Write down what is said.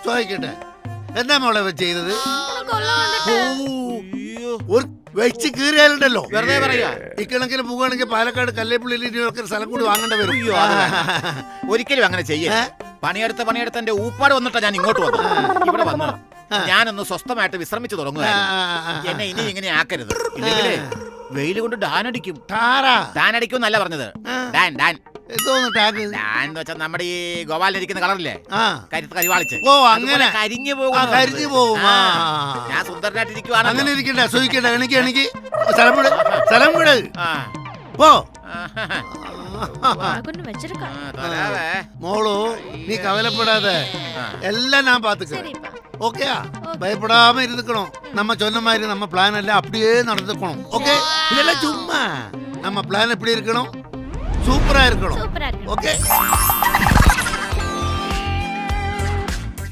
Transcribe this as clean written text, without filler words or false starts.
ചോദിക്കട്ടെ, എന്താ മോളെ ഇവൻ ചെയ്തത്? ഒരു വെച്ച് കീറിയാലുണ്ടല്ലോ വെറുതെ പറയാ. ഇക്കണക്കിന് പോകുകയാണെങ്കിൽ പാലക്കാട് കല്ലേപ്പള്ളിയിൽ സ്ഥലം കൂടി വാങ്ങേണ്ട വരും. ഒരിക്കലും അങ്ങനെ ചെയ്യേ. പണിയെടുത്ത എന്റെ ഊപ്പാട് വന്നിട്ടാ ഞാൻ ഇങ്ങോട്ട് വന്നു. ഇവിടെ വന്നു ഞാനൊന്ന് സ്വസ്ഥമായിട്ട് വിശ്രമിച്ചു തുടങ്ങുക. എന്നെ ഇനി ഇങ്ങനെ ആക്കരുത്, ഇല്ലെങ്കിലേ വെയിൽ കൊണ്ട് ഡാനടിക്കും. ഡാനടിക്കും എന്നല്ല പറഞ്ഞത്, ഡാൻ ഡാൻ ഡാൻ എന്ന് വെച്ചാൽ നമ്മുടെ ഈ ഗോപാലിരിക്കുന്ന കളറില്ലേ, കരിവാളിച്ച്. ഓ അങ്ങനെ കരിഞ്ഞു പോകും. ഞാൻ സുന്ദരനായിട്ടിരിക്കുവാണ്. അങ്ങനെ ഇരിക്കണ്ട, സൂചിക്കണ്ട. എനിക്ക് സ്ഥലം വിട് പോ. മോളു നീ കവലപ്പെടാതെ എല്ലാം ഞാൻ പാത്തുக்கிறேன். ஓகேயா? பயப்படாம இருந்துக்கணும். நம்ம சொன்ன மாதிரி நம்ம பிளான் எல்லாம் அப்படியே நடந்துக்கணும். ஓகே? இதெல்லாம் சும்மா நம்ம பிளான் எப்படி இருக்கணும்? சூப்பரா இருக்கணும். ஓகே?